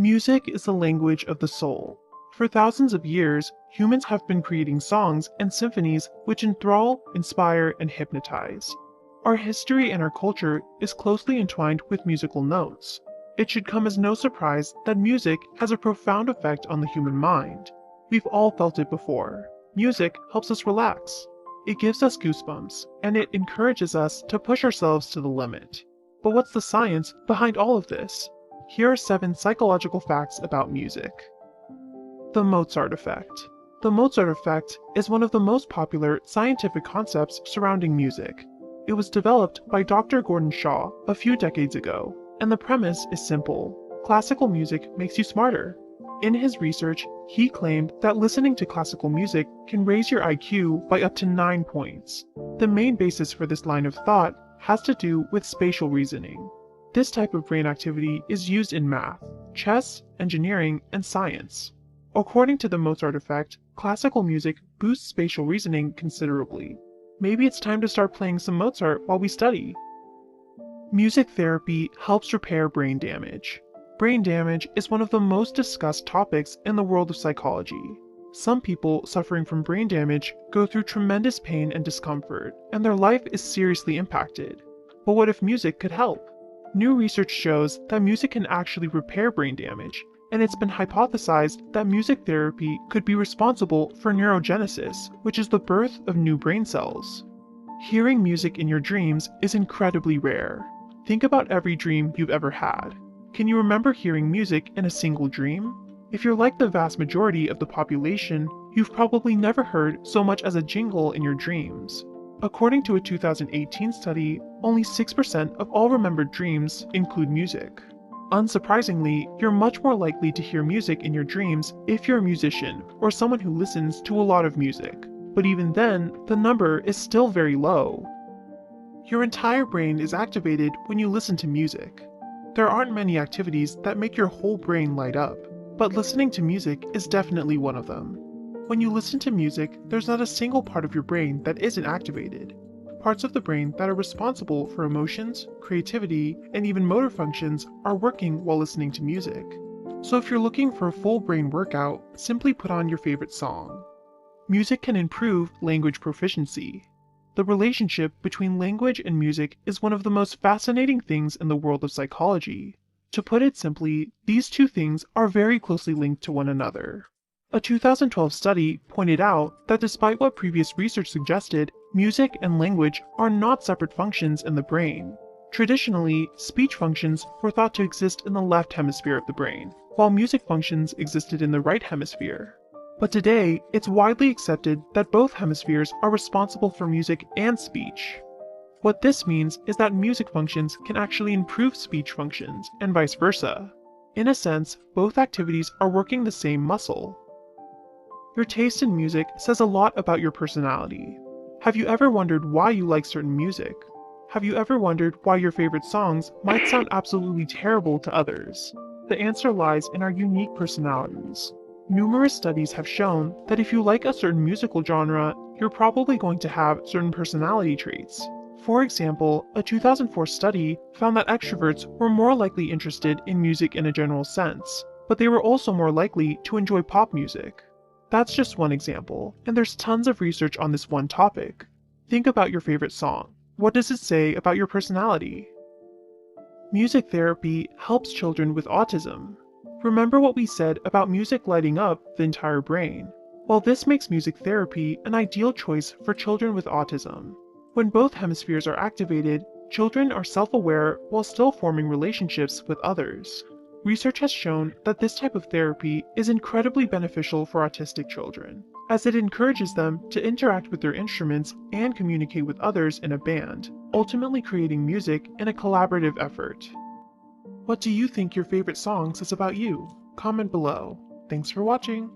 Music is the language of the soul. For thousands of years, humans have been creating songs and symphonies which enthrall, inspire, and hypnotize. Our history and our culture is closely entwined with musical notes. It should come as no surprise that music has a profound effect on the human mind. We've all felt it before. Music helps us relax. It gives us goosebumps, and it encourages us to push ourselves to the limit. But what's the science behind all of this? Here are 7 psychological facts about music. The Mozart effect. The Mozart effect is one of the most popular scientific concepts surrounding music. It was developed by Dr. Gordon Shaw a few decades ago, and the premise is simple. Classical music makes you smarter. In his research, he claimed that listening to classical music can raise your IQ by up to 9 points. The main basis for this line of thought has to do with spatial reasoning. This type of brain activity is used in math, chess, engineering, and science. According to the Mozart effect, classical music boosts spatial reasoning considerably. Maybe it's time to start playing some Mozart while we study. Music therapy helps repair brain damage. Brain damage is one of the most discussed topics in the world of psychology. Some people suffering from brain damage go through tremendous pain and discomfort, and their life is seriously impacted. But what if music could help? New research shows that music can actually repair brain damage, and it's been hypothesized that music therapy could be responsible for neurogenesis, which is the birth of new brain cells. Hearing music in your dreams is incredibly rare. Think about every dream you've ever had. Can you remember hearing music in a single dream? If you're like the vast majority of the population, you've probably never heard so much as a jingle in your dreams. According to a 2018 study, only 6% of all remembered dreams include music. Unsurprisingly, you're much more likely to hear music in your dreams if you're a musician or someone who listens to a lot of music. But even then, the number is still very low. Your entire brain is activated when you listen to music. There aren't many activities that make your whole brain light up, but listening to music is definitely one of them. When you listen to music, there's not a single part of your brain that isn't activated. Parts of the brain that are responsible for emotions, creativity, and even motor functions are working while listening to music. So if you're looking for a full brain workout, simply put on your favorite song. Music can improve language proficiency. The relationship between language and music is one of the most fascinating things in the world of psychology. To put it simply, these two things are very closely linked to one another. A 2012 study pointed out that despite what previous research suggested, music and language are not separate functions in the brain. Traditionally, speech functions were thought to exist in the left hemisphere of the brain, while music functions existed in the right hemisphere. But today, it's widely accepted that both hemispheres are responsible for music and speech. What this means is that music functions can actually improve speech functions, and vice versa. In a sense, both activities are working the same muscle. Your taste in music says a lot about your personality. Have you ever wondered why you like certain music? Have you ever wondered why your favorite songs might sound absolutely terrible to others? The answer lies in our unique personalities. Numerous studies have shown that if you like a certain musical genre, you're probably going to have certain personality traits. For example, a 2004 study found that extroverts were more likely interested in music in a general sense, but they were also more likely to enjoy pop music. That's just one example, and there's tons of research on this one topic. Think about your favorite song. What does it say about your personality? Music therapy helps children with autism. Remember what we said about music lighting up the entire brain? Well, this makes music therapy an ideal choice for children with autism. When both hemispheres are activated, children are self-aware while still forming relationships with others. Research has shown that this type of therapy is incredibly beneficial for autistic children, as it encourages them to interact with their instruments and communicate with others in a band, ultimately creating music in a collaborative effort. What do you think your favorite song says about you? Comment below. Thanks for watching!